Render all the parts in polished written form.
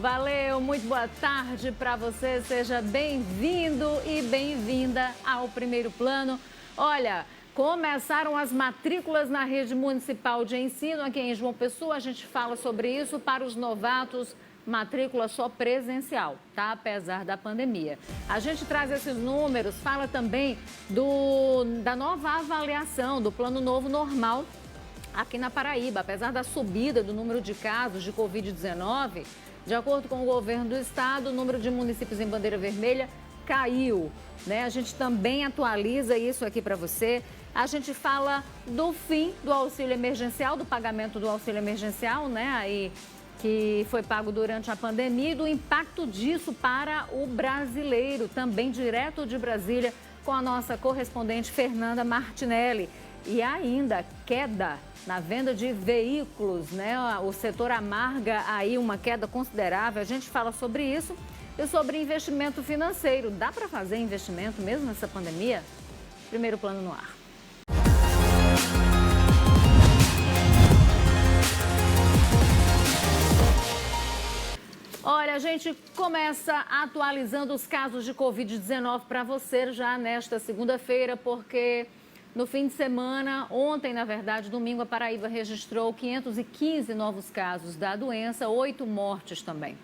valeu, muito boa tarde para você, seja bem-vindo e bem-vinda ao Primeiro Plano. Olha, começaram as matrículas na rede municipal de ensino aqui em João Pessoa, a gente fala sobre isso para os novatos, matrícula só presencial, tá? Apesar da pandemia. A gente traz esses números, fala também da nova avaliação do Plano Novo Normal aqui na Paraíba. Apesar da subida do número de casos de Covid-19, de acordo com o governo do estado, o número de municípios em bandeira vermelha caiu, né? A gente também atualiza isso aqui para você. A gente fala do fim do auxílio emergencial, do pagamento do auxílio emergencial, né? Aí que foi pago durante a pandemia e do impacto disso para o brasileiro, também direto de Brasília, com a nossa correspondente Fernanda Martinelli. E ainda queda na venda de veículos, né? O setor amarga aí uma queda considerável. A gente fala sobre isso e sobre investimento financeiro. Dá para fazer investimento mesmo nessa pandemia? Primeiro Plano no ar. Olha, a gente começa atualizando os casos de Covid-19 para você já nesta segunda-feira, porque no fim de semana, ontem, na verdade, domingo, a Paraíba registrou 515 novos casos da doença, 8 mortes também.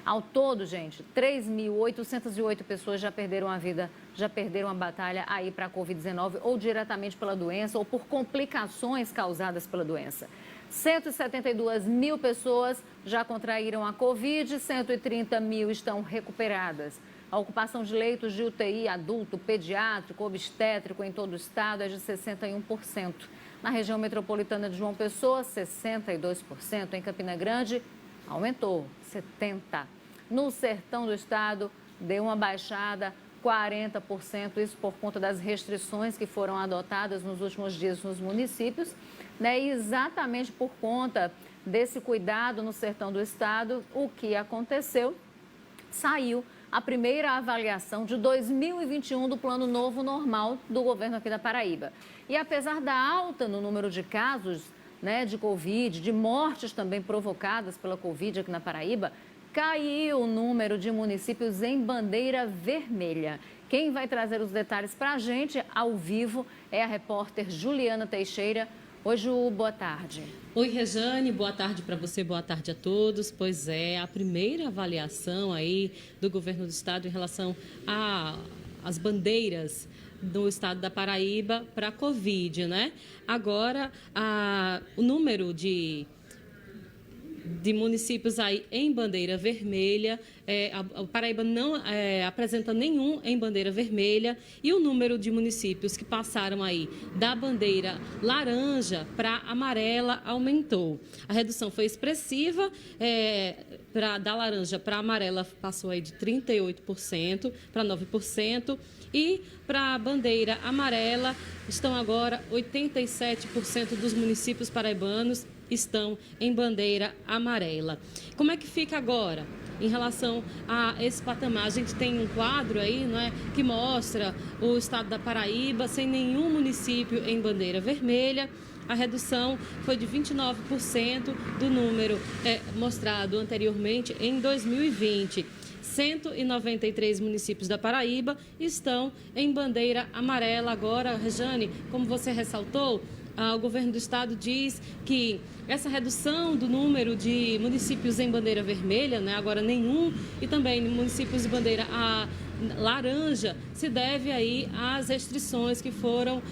Ao todo, gente, 3.808 pessoas já perderam a vida, já perderam a batalha aí para a Covid-19, ou diretamente pela doença, ou por complicações causadas pela doença. 172 mil pessoas já contraíram a Covid, 130 mil estão recuperadas. A ocupação de leitos de UTI adulto, pediátrico, obstétrico em todo o estado é de 61%. Na região metropolitana de João Pessoa, 62%. Em Campina Grande, aumentou, 70%. No sertão do estado, deu uma baixada, 40%. Isso por conta das restrições que foram adotadas nos últimos dias nos municípios, né? E exatamente por conta desse cuidado no sertão do estado, o que aconteceu? Saiu a primeira avaliação de 2021 do Plano Novo Normal do governo aqui da Paraíba. E apesar da alta no número de casos, né, de Covid, de mortes também provocadas pela Covid aqui na Paraíba, caiu o número de municípios em bandeira vermelha. Quem vai trazer os detalhes para a gente ao vivo é a repórter Juliana Teixeira. Oi, Ju, boa tarde. Oi, Rejane, boa tarde para você, boa tarde a todos. Pois é, a primeira avaliação aí do governo do estado em relação às bandeiras do estado da Paraíba para a Covid, né? Agora, o número de municípios aí em bandeira vermelha, a Paraíba não apresenta nenhum em bandeira vermelha, e o número de municípios que passaram aí da bandeira laranja para amarela aumentou. A redução foi expressiva, da laranja para amarela passou aí de 38% para 9%, e para a bandeira amarela estão agora 87% dos municípios paraibanos estão em bandeira amarela. Como é que fica agora em relação a esse patamar? A gente tem um quadro aí, não é, que mostra o estado da Paraíba sem nenhum município em bandeira vermelha. A redução foi de 29% do número mostrado anteriormente em 2020. 193 municípios da Paraíba estão em bandeira amarela. Agora, Rejane, como você ressaltou, o governo do estado diz que essa redução do número de municípios em bandeira vermelha, né, agora nenhum, e também municípios de bandeira laranja, se deve aí às restrições que foram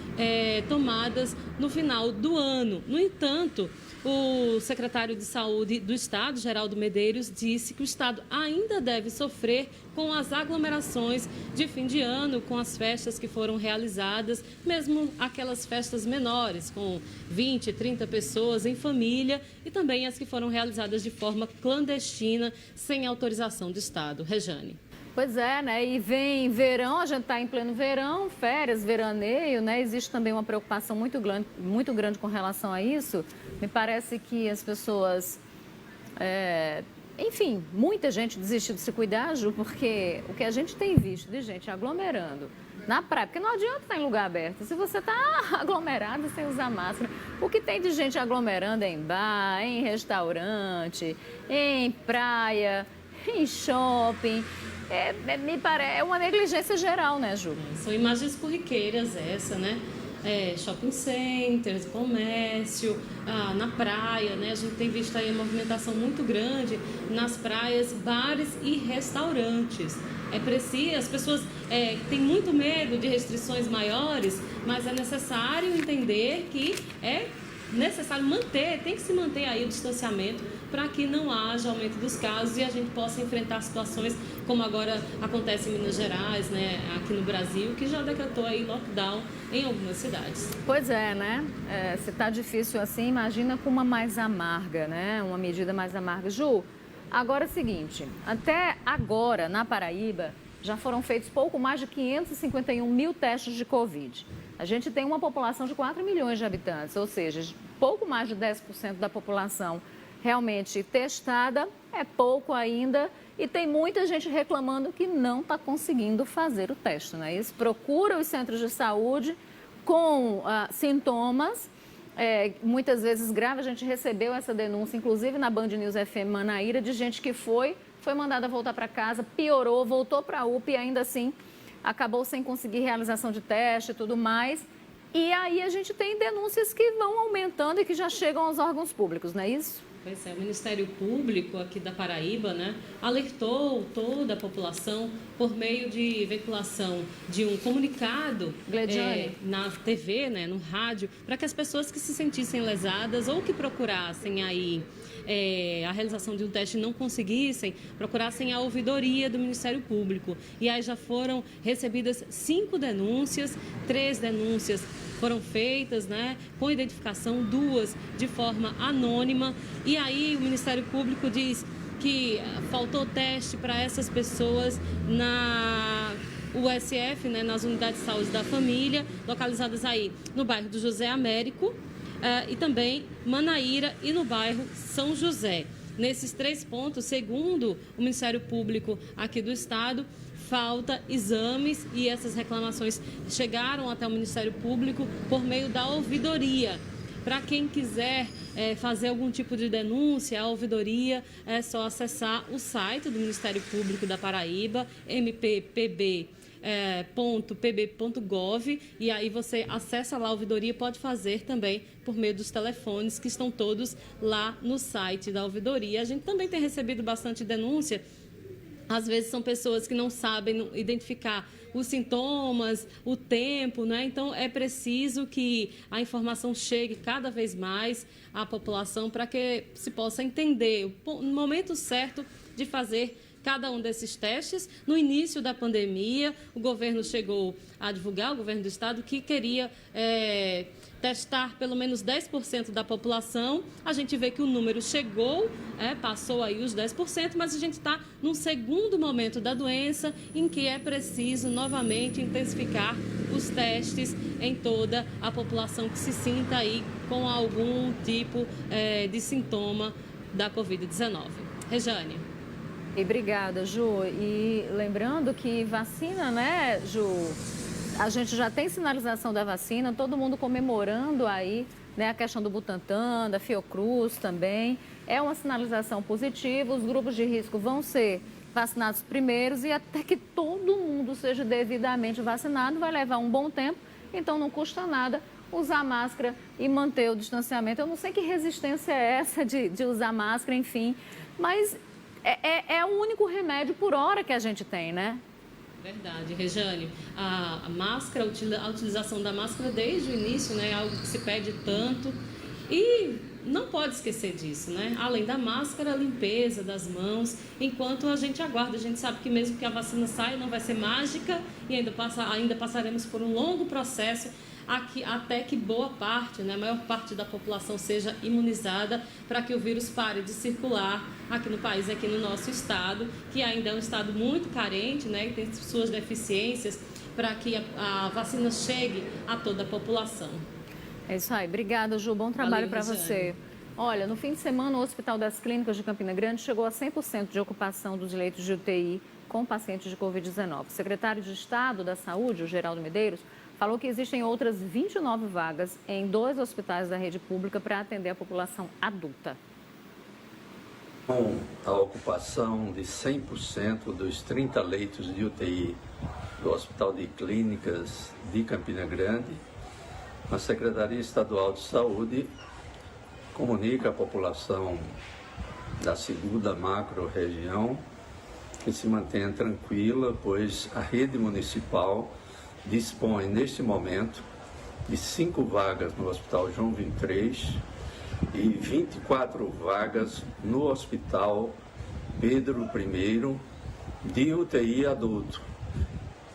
tomadas no final do ano. No entanto, o secretário de Saúde do Estado, Geraldo Medeiros, disse que o Estado ainda deve sofrer com as aglomerações de fim de ano, com as festas que foram realizadas, mesmo aquelas festas menores, com 20, 30 pessoas em família, e também as que foram realizadas de forma clandestina, sem autorização do Estado. Rejane. Pois é, né? E vem verão, a gente está em pleno verão, férias, veraneio, né? Existe também uma preocupação muito grande com relação a isso. Me parece que as pessoas, enfim, muita gente desistiu de se cuidar, Ju, porque o que a gente tem visto de gente aglomerando na praia, porque não adianta estar em lugar aberto, se você está aglomerado sem usar máscara. O que tem de gente aglomerando em bar, em restaurante, em praia, em shopping. Me parece, é uma negligência geral, né, Ju? São imagens corriqueiras essa, né? Shopping centers, comércio, na praia, né? A gente tem visto aí uma movimentação muito grande nas praias, bares e restaurantes. É preciso, as pessoas têm muito medo de restrições maiores, mas é necessário entender que é necessário tem que se manter aí o distanciamento para que não haja aumento dos casos e a gente possa enfrentar situações como agora acontece em Minas Gerais, né, aqui no Brasil, que já decretou aí lockdown em algumas cidades. Pois é, né? Se está difícil assim, imagina com uma mais amarga, né? Uma medida mais amarga. Ju, agora é o seguinte, até agora na Paraíba já foram feitos pouco mais de 551 mil testes de Covid. A gente tem uma população de 4 milhões de habitantes, ou seja, pouco mais de 10% da população realmente testada, é pouco ainda, e tem muita gente reclamando que não está conseguindo fazer o teste, não é isso? Procura os centros de saúde com sintomas, muitas vezes graves. A gente recebeu essa denúncia, inclusive na Band News FM Manaíra, de gente que foi mandada voltar para casa, piorou, voltou para a UPA e ainda assim acabou sem conseguir realização de teste e tudo mais. E aí a gente tem denúncias que vão aumentando e que já chegam aos órgãos públicos, não é isso? Pois é, o Ministério Público aqui da Paraíba, né, alertou toda a população por meio de veiculação de um comunicado na TV, né, no rádio, para que as pessoas que se sentissem lesadas ou que procurassem aí a realização de um teste e não conseguissem, procurassem a ouvidoria do Ministério Público. E aí já foram recebidas 5 denúncias, 3 denúncias foram feitas, né, com identificação, 2 de forma anônima. E aí o Ministério Público diz que faltou teste para essas pessoas na USF, né, nas unidades de saúde da família, localizadas aí no bairro do José Américo, e também Manaíra e no bairro São José. Nesses 3 pontos, segundo o Ministério Público aqui do Estado, falta exames e essas reclamações chegaram até o Ministério Público por meio da ouvidoria. Para quem quiser fazer algum tipo de denúncia, a ouvidoria é só acessar o site do Ministério Público da Paraíba, mppb.pb.gov, e aí você acessa lá a ouvidoria e pode fazer também por meio dos telefones que estão todos lá no site da ouvidoria. A gente também tem recebido bastante denúncia. Às vezes são pessoas que não sabem identificar os sintomas, o tempo, né? Então é preciso que a informação chegue cada vez mais à população para que se possa entender o momento certo de fazer cada um desses testes. No início da pandemia, o governo chegou a divulgar, o governo do estado, que queria testar pelo menos 10% da população. A gente vê que o número chegou, passou aí os 10%, mas a gente está num segundo momento da doença em que é preciso novamente intensificar os testes em toda a população que se sinta aí com algum tipo de sintoma da Covid-19. Rejane. Obrigada, Ju. E lembrando que vacina, né, Ju? A gente já tem sinalização da vacina, todo mundo comemorando aí, né, a questão do Butantan, da Fiocruz também. É uma sinalização positiva, os grupos de risco vão ser vacinados primeiros e até que todo mundo seja devidamente vacinado vai levar um bom tempo, então não custa nada usar máscara e manter o distanciamento. Eu não sei que resistência é essa de usar máscara, enfim, mas é o único remédio por hora que a gente tem, né? Verdade, Rejane. A máscara, a utilização da máscara desde o início, né, é algo que se pede tanto e não pode esquecer disso, né? Além da máscara, a limpeza das mãos, enquanto a gente aguarda. A gente sabe que mesmo que a vacina saia, não vai ser mágica e ainda passaremos por um longo processo até que boa parte, né, a maior parte da população seja imunizada para que o vírus pare de circular aqui no país, aqui no nosso estado, que ainda é um estado muito carente, né, e tem suas deficiências, para que a vacina chegue a toda a população. É isso aí. Obrigada, Ju. Bom trabalho para você. Olha, no fim de semana, o Hospital das Clínicas de Campina Grande chegou a 100% de ocupação dos leitos de UTI com pacientes de Covid-19. O secretário de Estado da Saúde, o Geraldo Medeiros, falou que existem outras 29 vagas em 2 hospitais da rede pública para atender a população adulta. Com a ocupação de 100% dos 30 leitos de UTI do Hospital de Clínicas de Campina Grande, a Secretaria Estadual de Saúde comunica à população da segunda macro-região que se mantenha tranquila, pois a rede municipal dispõe, neste momento, de 5 vagas no Hospital João 23 e 24 vagas no Hospital Pedro I de UTI adulto.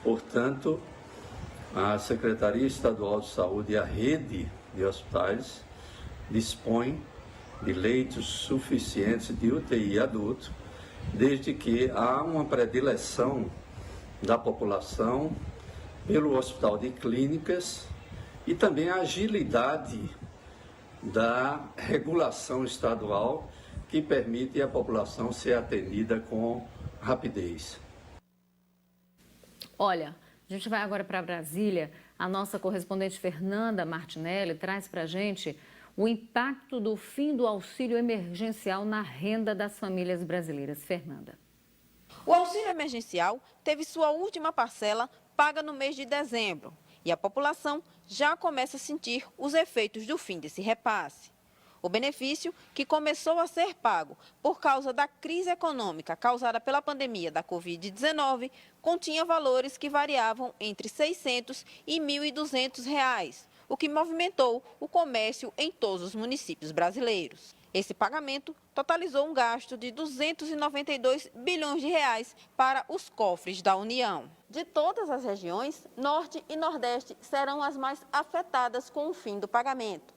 Portanto, a Secretaria Estadual de Saúde e a rede de hospitais dispõe de leitos suficientes de UTI adulto, desde que há uma predileção da população pelo Hospital de Clínicas e também a agilidade da regulação estadual que permite a população ser atendida com rapidez. Olha, a gente vai agora para Brasília. A nossa correspondente Fernanda Martinelli traz para a gente o impacto do fim do auxílio emergencial na renda das famílias brasileiras. Fernanda. O auxílio emergencial teve sua última parcela paga no mês de dezembro e a população já começa a sentir os efeitos do fim desse repasse. O benefício, que começou a ser pago por causa da crise econômica causada pela pandemia da Covid-19, continha valores que variavam entre R$ 600 e R$ 1.200, o que movimentou o comércio em todos os municípios brasileiros. Esse pagamento totalizou um gasto de R$ 292 bilhões de reais para os cofres da União. De todas as regiões, Norte e Nordeste serão as mais afetadas com o fim do pagamento.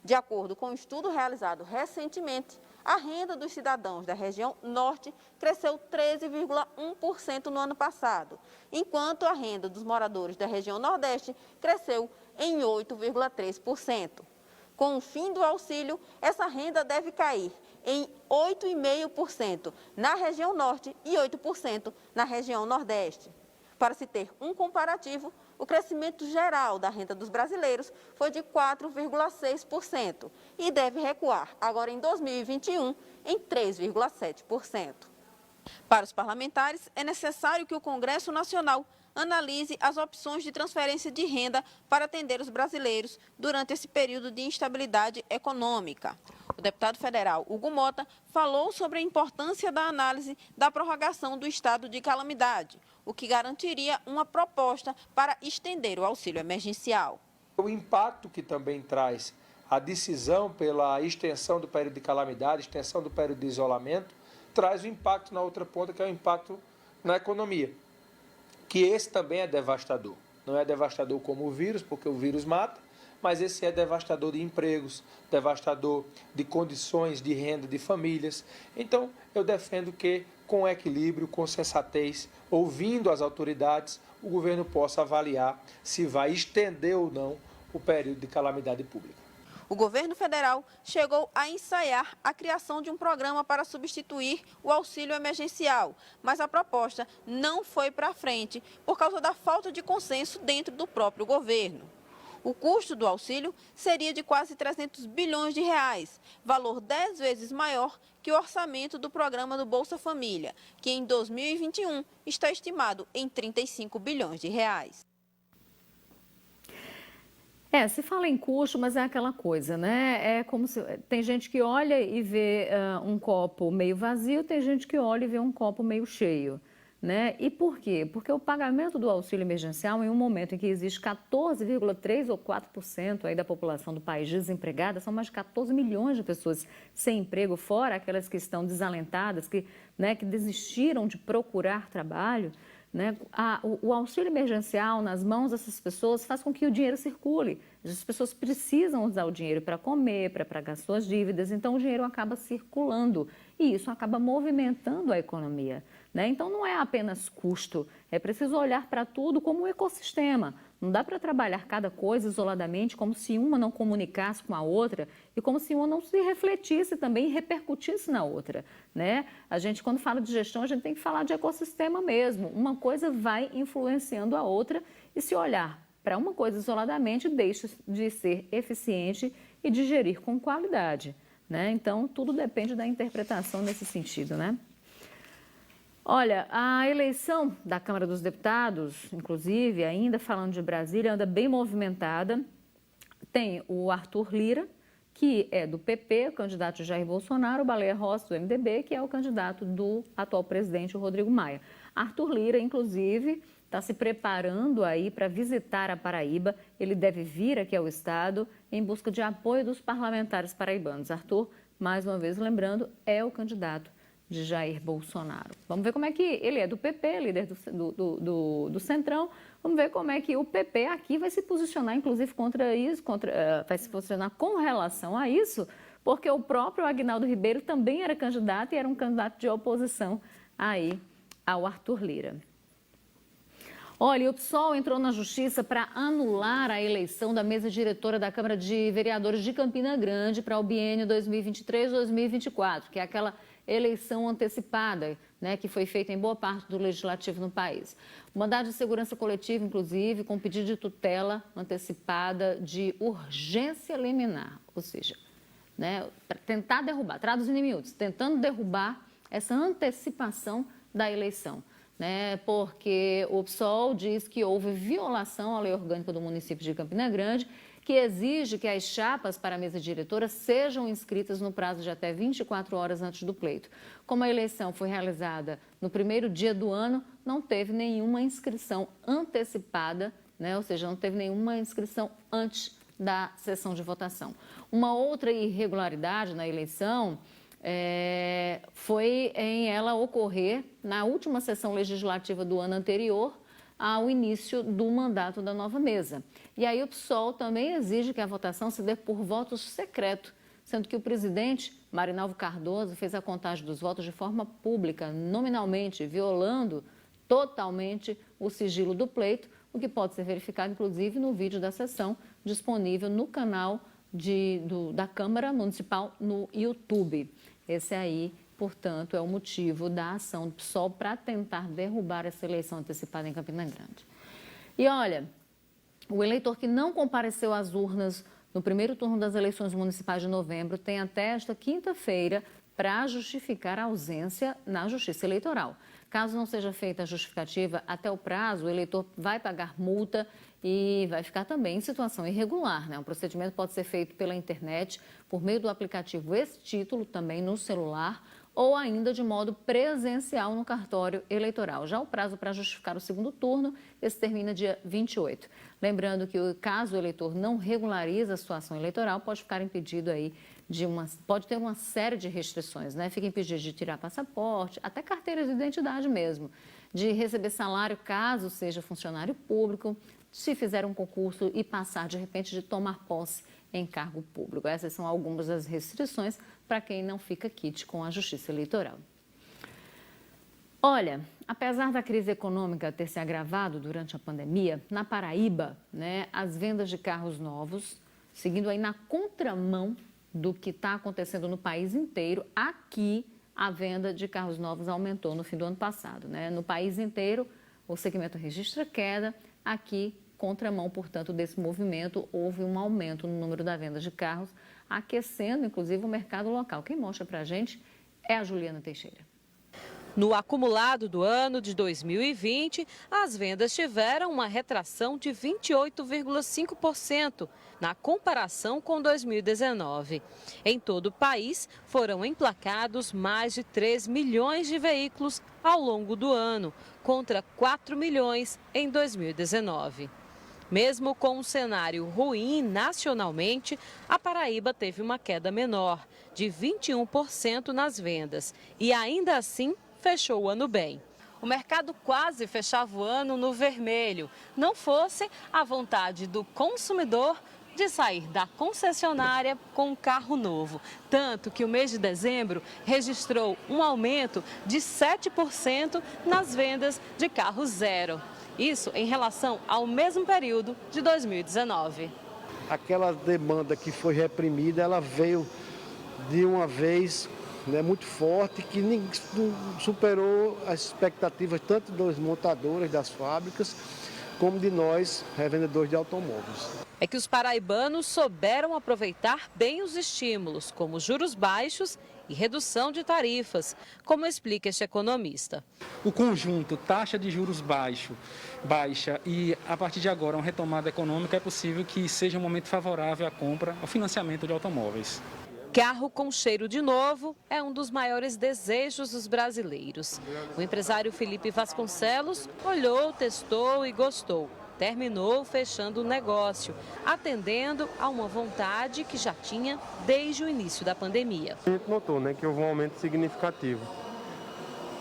De acordo com um estudo realizado recentemente, a renda dos cidadãos da região Norte cresceu 13,1% no ano passado, enquanto a renda dos moradores da região Nordeste cresceu em 8,3%. Com o fim do auxílio, essa renda deve cair em 8,5% na região Norte e 8% na região Nordeste. Para se ter um comparativo, o crescimento geral da renda dos brasileiros foi de 4,6% e deve recuar agora em 2021 em 3,7%. Para os parlamentares, é necessário que o Congresso Nacional analise as opções de transferência de renda para atender os brasileiros durante esse período de instabilidade econômica. O deputado federal Hugo Mota falou sobre a importância da análise da prorrogação do estado de calamidade, o que garantiria uma proposta para estender o auxílio emergencial. O impacto que também traz a decisão pela extensão do período de calamidade, extensão do período de isolamento, traz o impacto na outra ponta, que é o impacto na economia, que esse também é devastador. Não é devastador como o vírus, porque o vírus mata, mas esse é devastador de empregos, devastador de condições de renda de famílias. Então, eu defendo que, com equilíbrio, com sensatez, ouvindo as autoridades, o governo possa avaliar se vai estender ou não o período de calamidade pública. O governo federal chegou a ensaiar a criação de um programa para substituir o auxílio emergencial, mas a proposta não foi para frente por causa da falta de consenso dentro do próprio governo. O custo do auxílio seria de quase 300 bilhões de reais, valor 10 vezes maior que o orçamento do programa do Bolsa Família, que em 2021 está estimado em 35 bilhões de reais. Se fala em custo, mas é aquela coisa, né? É como se tem gente que olha e vê um copo meio vazio, tem gente que olha e vê um copo meio cheio, né? E por quê? Porque o pagamento do auxílio emergencial, em um momento em que existe 14,3% ou 4% aí da população do país desempregada, são mais de 14 milhões de pessoas sem emprego, fora aquelas que estão desalentadas, que desistiram de procurar trabalho. Né? O auxílio emergencial nas mãos dessas pessoas faz com que o dinheiro circule. As pessoas precisam usar o dinheiro para comer, para pagar suas dívidas, então o dinheiro acaba circulando e isso acaba movimentando a economia. Né? Então não é apenas custo, é preciso olhar para tudo como um ecossistema. Não dá para trabalhar cada coisa isoladamente como se uma não comunicasse com a outra e como se uma não se refletisse também e repercutisse na outra. Né? A gente, quando fala de gestão, a gente tem que falar de ecossistema mesmo. Uma coisa vai influenciando a outra e se olhar para uma coisa isoladamente deixa de ser eficiente e de gerir com qualidade. né? Então, tudo depende da interpretação nesse sentido, né? Olha, a eleição da Câmara dos Deputados, inclusive, ainda falando de Brasília, anda bem movimentada. Tem o Arthur Lira, que é do PP, o candidato de Jair Bolsonaro, o Baleia Rossi, do MDB, que é o candidato do atual presidente, o Rodrigo Maia. Arthur Lira, inclusive, está se preparando aí para visitar a Paraíba. Ele deve vir aqui ao estado em busca de apoio dos parlamentares paraibanos. Arthur, mais uma vez lembrando, é o candidato de Jair Bolsonaro. Vamos ver como é que ele é do PP, líder do Centrão. Vamos ver como é que o PP aqui vai se posicionar, inclusive, contra isso, vai se posicionar com relação a isso, porque o próprio Aguinaldo Ribeiro também era candidato e era um candidato de oposição aí ao Arthur Lira. Olha, o PSOL entrou na justiça para anular a eleição da mesa diretora da Câmara de Vereadores de Campina Grande para o biênio 2023-2024, que é aquela eleição antecipada, né, que foi feita em boa parte do legislativo no país. O mandado de segurança coletiva, inclusive, com pedido de tutela antecipada de urgência liminar, ou seja, né, para tentar derrubar, traduzindo em miúdos, tentando derrubar essa antecipação da eleição, né, porque o PSOL diz que houve violação à lei orgânica do município de Campina Grande, que exige que as chapas para a mesa diretora sejam inscritas no prazo de até 24 horas antes do pleito. Como a eleição foi realizada no primeiro dia do ano, não teve nenhuma inscrição antecipada, né? Ou seja, não teve nenhuma inscrição antes da sessão de votação. Uma outra irregularidade na eleição foi em ela ocorrer na última sessão legislativa do ano anterior, ao início do mandato da nova mesa. E aí o PSOL também exige que a votação se dê por voto secreto, sendo que o presidente, Marinalvo Cardoso, fez a contagem dos votos de forma pública, nominalmente, violando totalmente o sigilo do pleito, o que pode ser verificado, inclusive, no vídeo da sessão disponível no canal da Câmara Municipal no YouTube. Esse aí, portanto, é o motivo da ação do PSOL para tentar derrubar essa eleição antecipada em Campina Grande. E olha, o eleitor que não compareceu às urnas no primeiro turno das eleições municipais de novembro tem até esta quinta-feira para justificar a ausência na Justiça Eleitoral. Caso não seja feita a justificativa até o prazo, o eleitor vai pagar multa e vai ficar também em situação irregular, né? O procedimento pode ser feito pela internet, por meio do aplicativo Esse Título, também no celular, ou ainda de modo presencial no cartório eleitoral. Já o prazo para justificar o segundo turno, esse termina dia 28. Lembrando que caso o eleitor não regularize a situação eleitoral, pode ficar impedido aí pode ter uma série de restrições, né? Fica impedido de tirar passaporte, até carteira de identidade mesmo, de receber salário caso seja funcionário público, se fizer um concurso e passar, de repente, de tomar posse em cargo público. Essas são algumas das restrições para quem não fica quite com a Justiça Eleitoral. Olha, apesar da crise econômica ter se agravado durante a pandemia, na Paraíba, né, as vendas de carros novos, seguindo aí na contramão do que está acontecendo no país inteiro, aqui a venda de carros novos aumentou no fim do ano passado, né? No país inteiro, o segmento registra queda, aqui, contramão, portanto, desse movimento, houve um aumento no número da venda de carros, aquecendo, inclusive, o mercado local. Quem mostra para a gente é a Juliana Teixeira. No acumulado do ano de 2020, as vendas tiveram uma retração de 28,5% na comparação com 2019. Em todo o país, foram emplacados mais de 3 milhões de veículos ao longo do ano, contra 4 milhões em 2019. Mesmo com um cenário ruim nacionalmente, a Paraíba teve uma queda menor, de 21% nas vendas, e ainda assim fechou o ano bem. O mercado quase fechava o ano no vermelho, não fosse a vontade do consumidor de sair da concessionária com um carro novo. Tanto que o mês de dezembro registrou um aumento de 7% nas vendas de carro zero. Isso em relação ao mesmo período de 2019. Aquela demanda que foi reprimida, ela veio de uma vez, né, muito forte, que superou as expectativas tanto das montadoras, das fábricas, como de nós, revendedores de automóveis. é que os paraibanos souberam aproveitar bem os estímulos, como juros baixos e redução de tarifas, como explica este economista. O conjunto, taxa de juros baixa e, a partir de agora, uma retomada econômica, é possível que seja um momento favorável à compra, ao financiamento de automóveis. Carro com cheiro de novo é um dos maiores desejos dos brasileiros. O empresário Felipe Vasconcelos olhou, testou e gostou. Terminou fechando o negócio, atendendo a uma vontade que já tinha desde o início da pandemia. A gente notou, que houve um aumento significativo,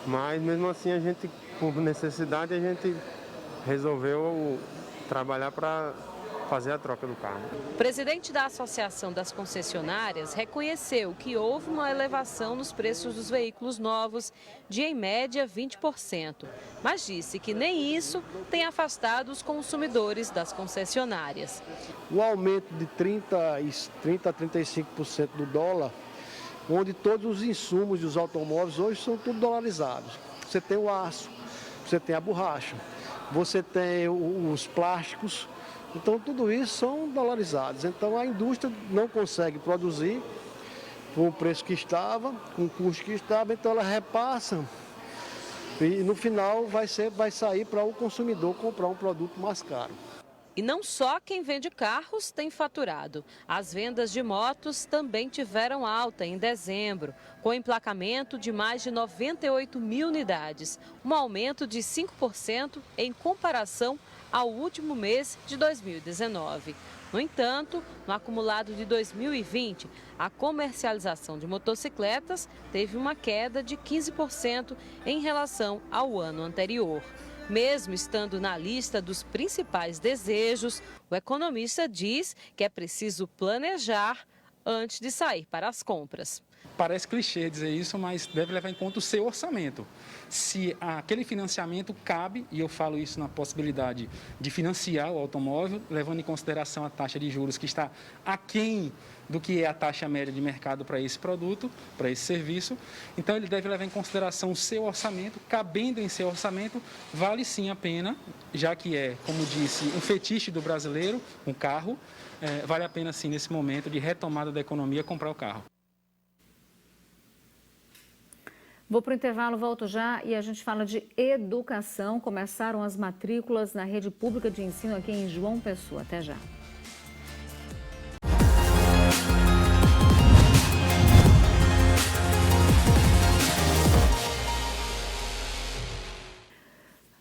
mas mesmo assim a gente, por necessidade, a gente resolveu trabalhar para fazer a troca do carro. O presidente da Associação das Concessionárias reconheceu que houve uma elevação nos preços dos veículos novos de, em média, 20%, mas disse que nem isso tem afastado os consumidores das concessionárias. O aumento de 30% a 35% do dólar, onde todos os insumos dos automóveis hoje são tudo dolarizados. Você tem o aço, você tem a borracha, você tem os plásticos. Então, tudo isso são dolarizados. Então, a indústria não consegue produzir com o preço que estava, com o custo que estava, então ela repassa e no final vai sair para o consumidor comprar um produto mais caro. E não só quem vende carros tem faturado. As vendas de motos também tiveram alta em dezembro, com emplacamento de mais de 98 mil unidades, um aumento de 5% em comparação ao último mês de 2019. No entanto, no acumulado de 2020, a comercialização de motocicletas teve uma queda de 15% em relação ao ano anterior. Mesmo estando na lista dos principais desejos, o economista diz que é preciso planejar antes de sair para as compras. Parece clichê dizer isso, mas deve levar em conta o seu orçamento. Se aquele financiamento cabe, e eu falo isso na possibilidade de financiar o automóvel, levando em consideração a taxa de juros que está aquém do que é a taxa média de mercado para esse produto, para esse serviço. Então, ele deve levar em consideração o seu orçamento. Cabendo em seu orçamento, vale sim a pena, já que é, como disse, um fetiche do brasileiro, um carro, vale a pena sim, nesse momento de retomada da economia, comprar o carro. Vou para o intervalo, volto já e a gente fala de educação. Começaram as matrículas na rede pública de ensino aqui em João Pessoa. Até já.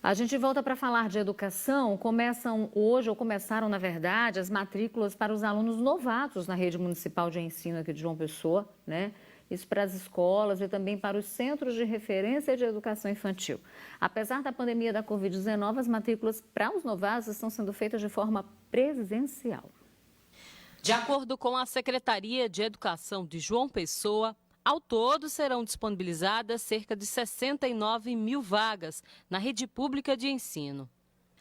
A gente volta para falar de educação. Começam hoje, ou começaram, na verdade, as matrículas para os alunos novatos na rede municipal de ensino aqui de João Pessoa, né? Isso para as escolas e também para os centros de referência de educação infantil. Apesar da pandemia da Covid-19, as matrículas para os novatos estão sendo feitas de forma presencial. De acordo com a Secretaria de Educação de João Pessoa, ao todo serão disponibilizadas cerca de 69 mil vagas na rede pública de ensino.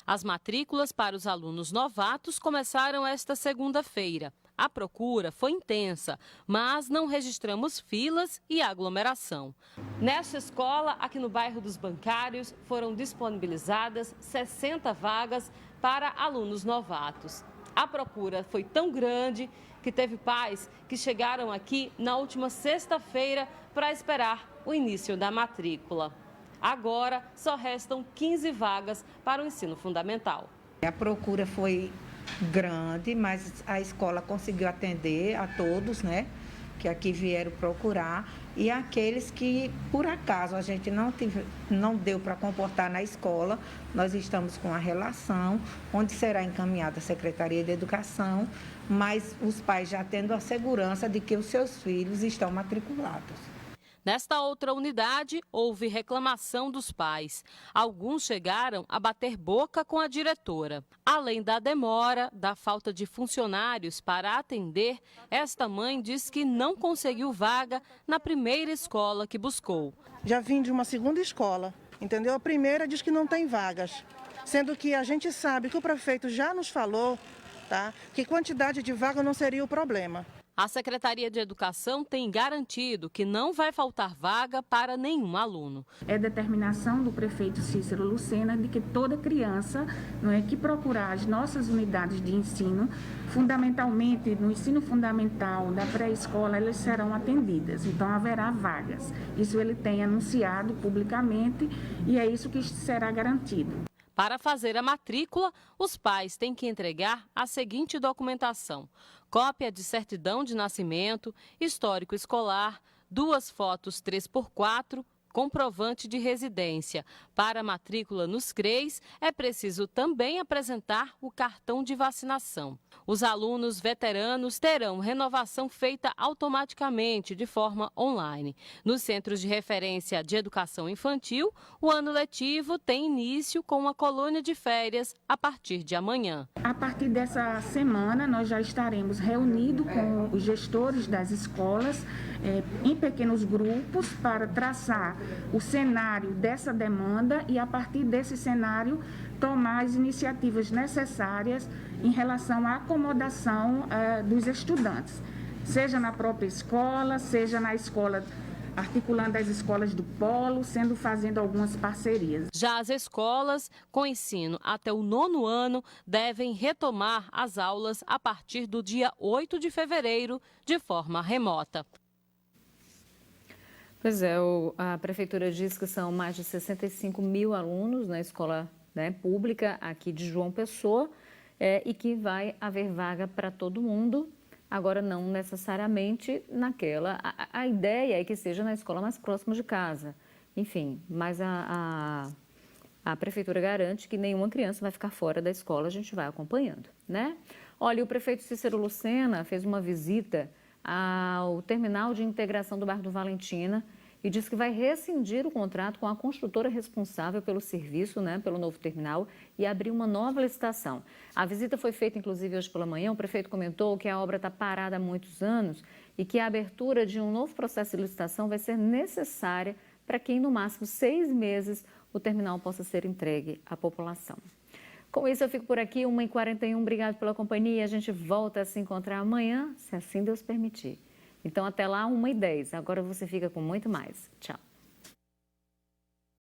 As matrículas para os alunos novatos começaram esta segunda-feira. A procura foi intensa, mas não registramos filas e aglomeração. Nesta escola, aqui no bairro dos Bancários, foram disponibilizadas 60 vagas para alunos novatos. A procura foi tão grande que teve pais que chegaram aqui na última sexta-feira para esperar o início da matrícula. Agora, só restam 15 vagas para o ensino fundamental. A procura foi grande, mas a escola conseguiu atender a todos, né, que aqui vieram procurar, e aqueles que, por acaso, a gente não deu para comportar na escola, nós estamos com a relação, onde será encaminhada a Secretaria de Educação, mas os pais já tendo a segurança de que os seus filhos estão matriculados. Nesta outra unidade, houve reclamação dos pais. Alguns chegaram a bater boca com a diretora. Além da demora, da falta de funcionários para atender, esta mãe diz que não conseguiu vaga na primeira escola que buscou. Já vim de uma segunda escola, entendeu? A primeira diz que não tem vagas, sendo que a gente sabe que o prefeito já nos falou, tá, que quantidade de vaga não seria o problema. A Secretaria de Educação tem garantido que não vai faltar vaga para nenhum aluno. É determinação do prefeito Cícero Lucena de que toda criança, não é, que procurar as nossas unidades de ensino, fundamentalmente no ensino fundamental da pré-escola, elas serão atendidas. Então haverá vagas. Isso ele tem anunciado publicamente e é isso que será garantido. Para fazer a matrícula, os pais têm que entregar a seguinte documentação: cópia de certidão de nascimento, histórico escolar, 2 fotos 3x4, comprovante de residência. Para a matrícula nos CREs, é preciso também apresentar o cartão de vacinação. Os alunos veteranos terão renovação feita automaticamente, de forma online. Nos centros de referência de educação infantil, o ano letivo tem início com uma colônia de férias a partir de amanhã. A partir dessa semana, nós já estaremos reunidos com os gestores das escolas em pequenos grupos para traçar o cenário dessa demanda e, a partir desse cenário, tomar as iniciativas necessárias em relação à acomodação dos estudantes, seja na própria escola, seja na escola, articulando as escolas do polo, fazendo algumas parcerias. Já as escolas com ensino até o 9º ano devem retomar as aulas a partir do dia 8 de fevereiro, de forma remota. Pois é, a Prefeitura diz que são mais de 65 mil alunos na escola, né, pública aqui de João Pessoa e que vai haver vaga para todo mundo, agora não necessariamente naquela. A ideia é que seja na escola mais próxima de casa, enfim, mas a Prefeitura garante que nenhuma criança vai ficar fora da escola, a gente vai acompanhando, né? Olha, o prefeito Cícero Lucena fez uma visita ao terminal de integração do bairro do Valentina e disse que vai rescindir o contrato com a construtora responsável pelo serviço, né, pelo novo terminal, e abrir uma nova licitação. A visita foi feita, inclusive, hoje pela manhã. O prefeito comentou que a obra está parada há muitos anos e que a abertura de um novo processo de licitação vai ser necessária para que, em no máximo 6 meses, o terminal possa ser entregue à população. Com isso, eu fico por aqui, 1h41. Obrigado pela companhia. A gente volta a se encontrar amanhã, se assim Deus permitir. Então, até lá, 1h10. Agora você fica com muito mais. Tchau.